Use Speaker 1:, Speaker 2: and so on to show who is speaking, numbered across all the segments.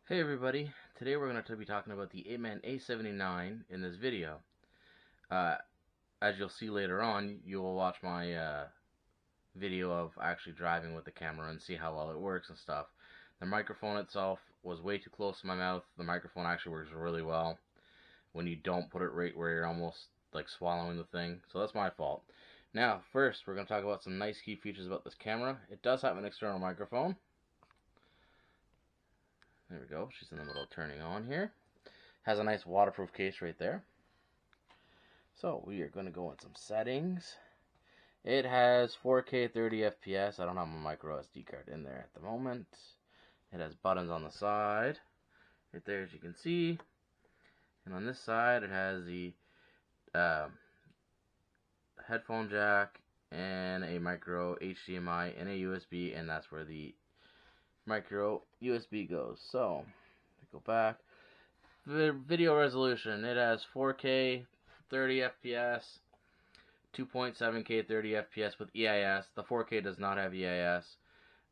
Speaker 1: Hey everybody, today we're going to be talking about the Apeman a79 in this video. As you'll see later on, you will watch my video of actually driving with the camera and see how well it works and stuff. The microphone itself was way too close to my mouth. The microphone actually works really well when you don't put it right where you're almost like swallowing the thing, so that's my fault. Now first we're going to talk about some nice key features about this camera. It does have an external microphone. There we go, she's in the middle of turning on here. Has a nice waterproof case right there. So we are going to go in some settings. It has 4K 30 FPS. I don't have my micro SD card in there at the moment. It has buttons on the side, right there as you can see. And on this side it has the headphone jack and a micro HDMI and a USB, and that's where the micro USB goes. So go back. The video resolution, it has 4K 30 FPS, 2.7K 30 FPS with EIS. The 4K does not have EIS.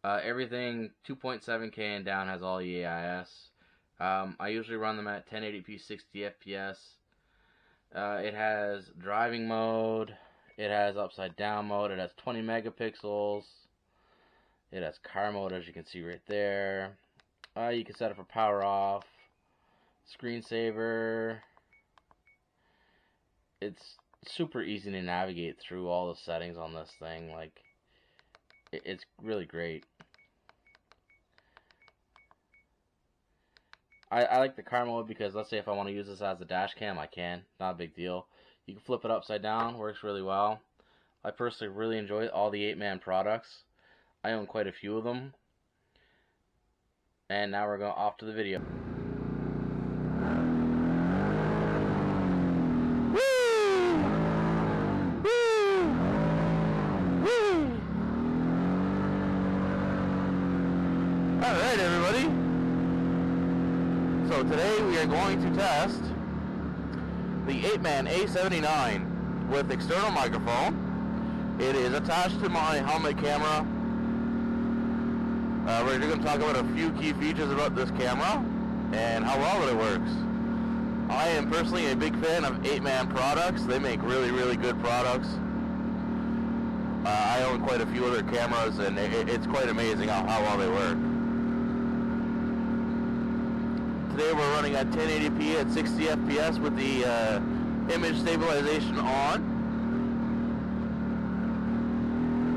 Speaker 1: Everything 2.7K and down has all EIS. I usually run them at 1080p 60 FPS. It has driving mode, it has upside down mode, it has 20 megapixels. It has car mode, as you can see right there. You can set it for power off, screensaver. It's super easy to navigate through all the settings on this thing. Like, it's really great. I like the car mode because, let's say if I want to use this as a dash cam, I can. Not a big deal. You can flip it upside down, works really well. I personally really enjoy all the Apeman products. I own quite a few of them. And now we're going off to the video. Woo! Woo! Woo! Alright everybody. So today we are going to test the Apeman a79 with external microphone. It is attached to my helmet camera. We're going to talk about a few key features about this camera and how well it works. I am personally a big fan of Apeman products. They make really good products. I own quite a few other cameras, and it's quite amazing how well they work. Today we're running at 1080p at 60 FPS with the image stabilization on.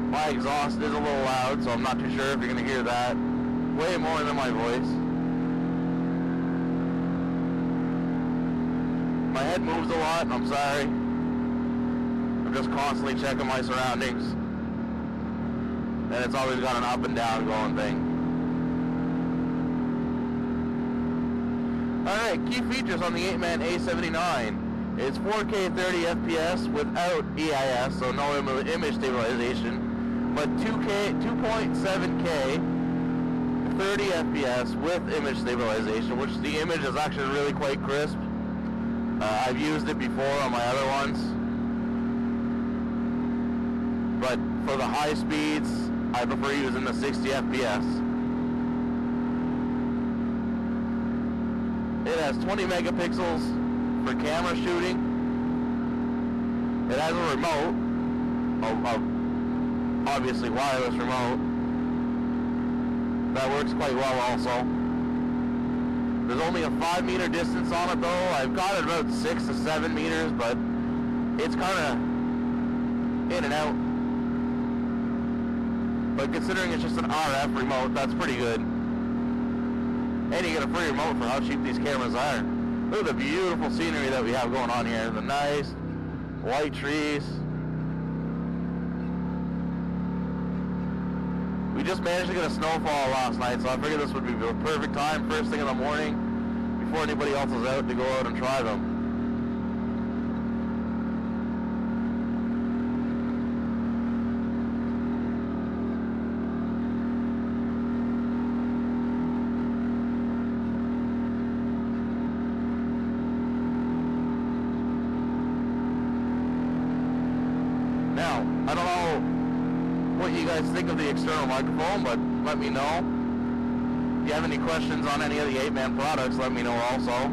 Speaker 1: My exhaust is a little loud, so I'm not too sure if you're going to hear that. Way more than my voice. My head moves a lot, and I'm sorry. I'm just constantly checking my surroundings. And it's always got an up and down going thing. Alright, key features on the Apeman a79. It's 4K 30 FPS without EIS, so no image stabilization. But 2.7K 30 FPS with image stabilization, which the image is actually really quite crisp. I've used it before on my other ones, but for the high speeds I prefer using the 60 FPS. It has 20 megapixels for camera shooting. It has a remote, obviously wireless remote, that works quite well also. There's only a 5 meter distance on it though. I've got it about 6 to 7 meters, but it's kind of in and out. But considering it's just an RF remote, that's pretty good. And you get a free remote for how cheap these cameras are. Look at the beautiful scenery that we have going on here. The nice white trees. We just managed to get a snowfall last night, so I figured this would be the perfect time, first thing in the morning, before anybody else is out, to go out and try them. Now, I don't know what you guys think of the external microphone, but let me know. you have any questions on any of the Apeman products, let me know also.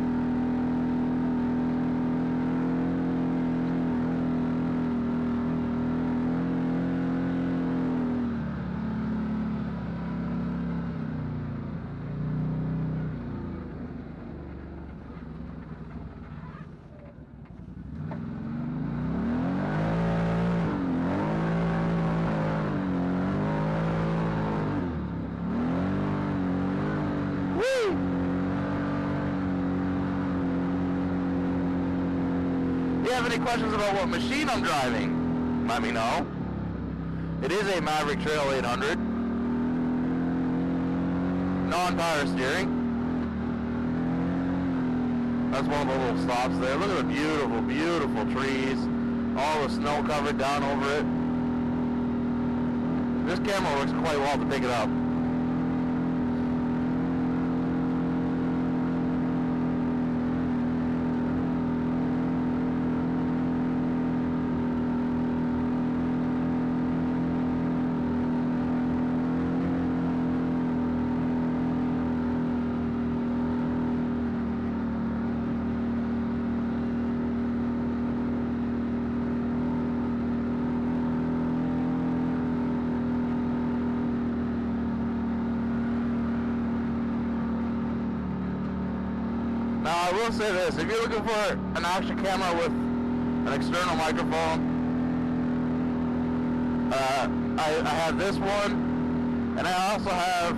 Speaker 1: If you have any questions about what machine I'm driving, let me know. It is a Maverick Trail 800. Non-power steering. That's one of the little stops there. Look at the beautiful, beautiful trees. All the snow covered down over it. This camera works quite well to pick it up. Now I will say this, if you're looking for an action camera with an external microphone, I have this one, and I also have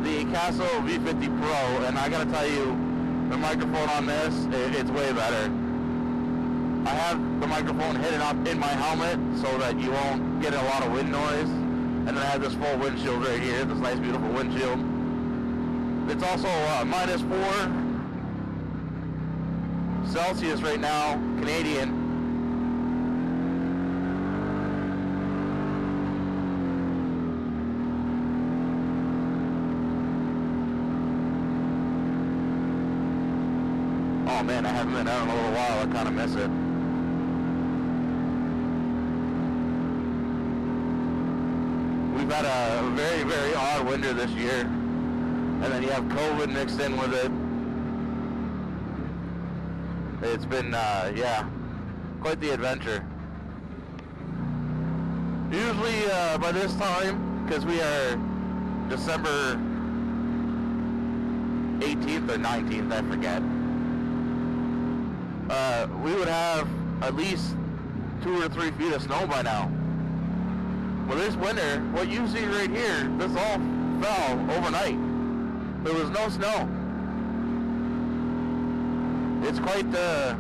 Speaker 1: the Casio V50 Pro, and I gotta tell you, the microphone on this, it's way better. I have the microphone hidden up in my helmet so that you won't get a lot of wind noise, and then I have this full windshield right here, this nice beautiful windshield. It's also -4 Celsius right now, Canadian. Oh man, I haven't been out in a little while, I kind of miss it. We've had a very, very odd winter this year, and then you have COVID mixed in with it. It's been, yeah, quite the adventure. Usually, by this time, because we are December 18th or 19th, I forget, we would have at least 2 or 3 feet of snow by now. Well, this winter, what you see right here, this all fell overnight. There was no snow. It's quite the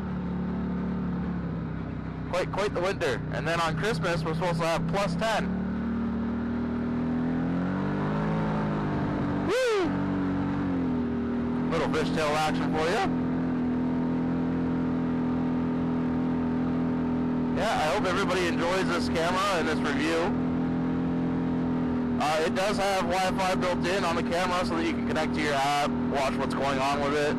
Speaker 1: winter. And then on Christmas we're supposed to have +10. Woo! Little fishtail action for you. Yeah, I hope everybody enjoys this camera and this review. It does have Wi-Fi built in on the camera so that you can connect to your app, watch what's going on with it.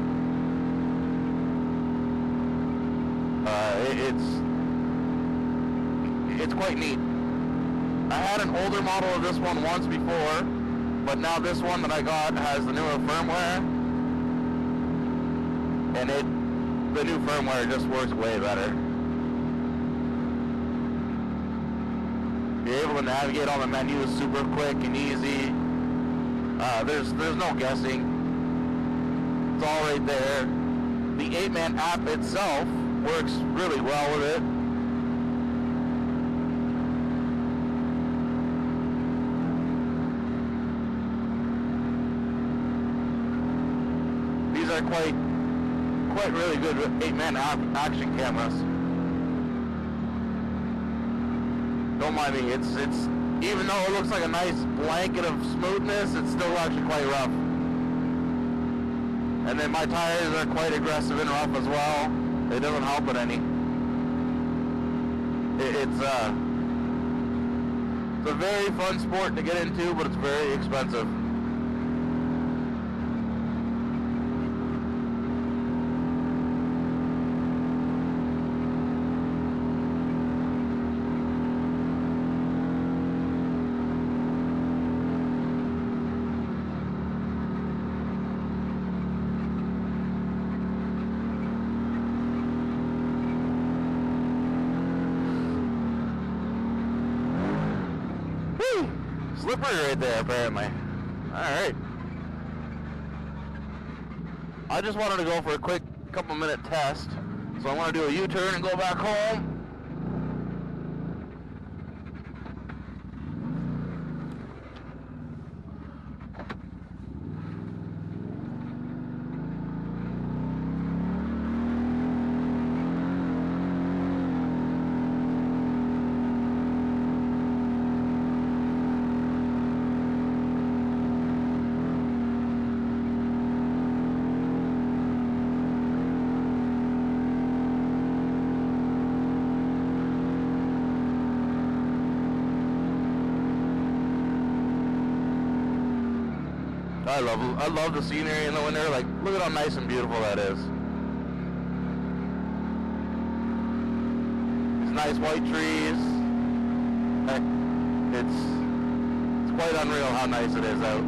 Speaker 1: It's quite neat. I had an older model of this one once before, but now this one that I got has the newer firmware, and the new firmware just works way better. You're able to navigate all the menus super quick and easy. There's no guessing. It's all right there. The Apeman app itself works really well with it. These are quite really good Apeman action cameras. Don't mind me, it's even though it looks like a nice blanket of smoothness, it's still actually quite rough. And then my tires are quite aggressive and rough as well. It doesn't help it any. It's a very fun sport to get into, but it's very expensive.
Speaker 2: slippery right there, apparently. Alright. I just wanted to go for a quick couple-minute test. So I'm going to do a U-turn and go back home. I love the scenery in the winter. Like, look at how nice and beautiful that is. It's nice white trees. It's quite unreal how nice it is out.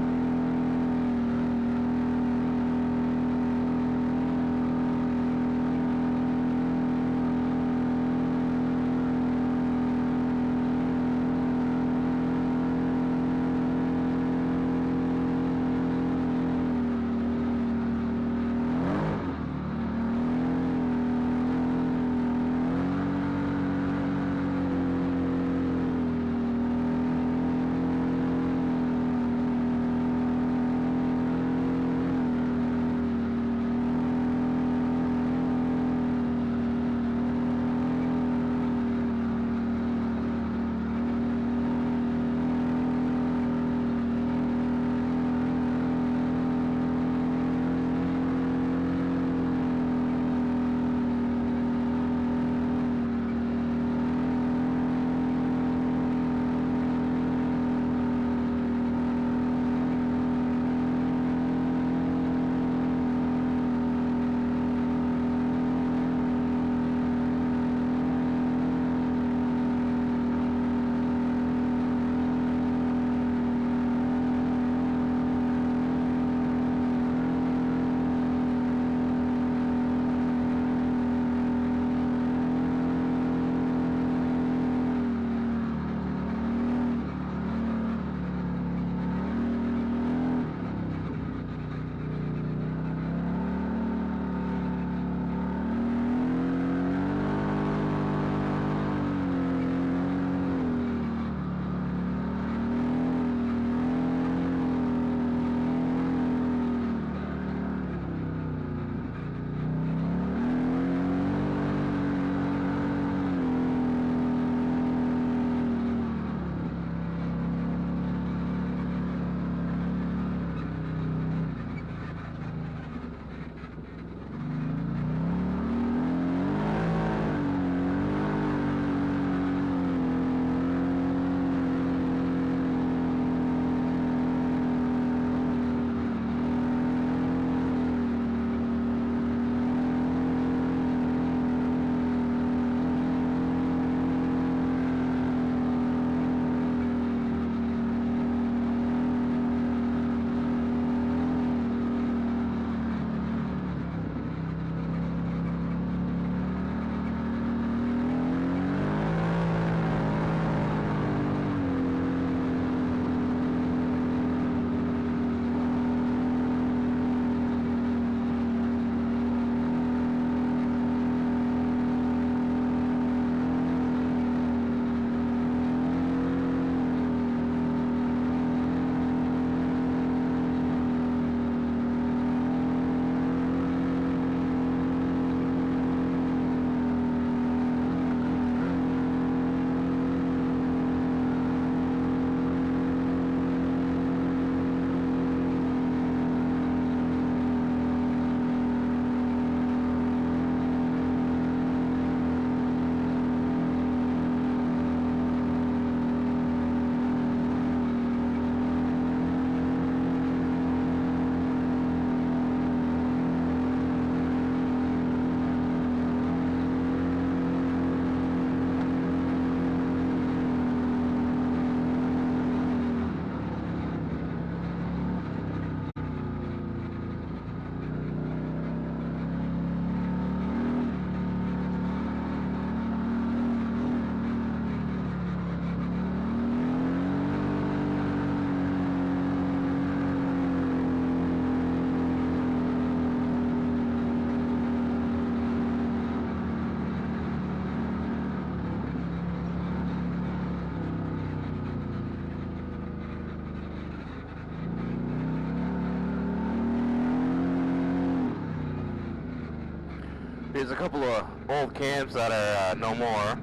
Speaker 2: There's a couple of old camps that are no more.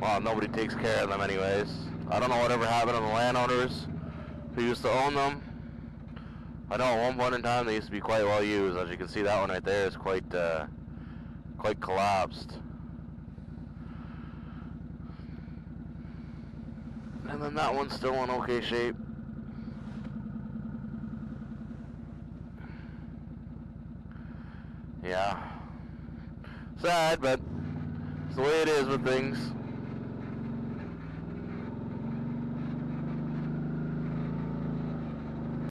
Speaker 2: Well, nobody takes care of them anyways. I don't know whatever happened to the landowners who used to own them. I know at one point in time they used to be quite well used. As you can see, that one right there is quite collapsed. And then that one's still in okay shape. Yeah. Sad, but it's the way it is with things.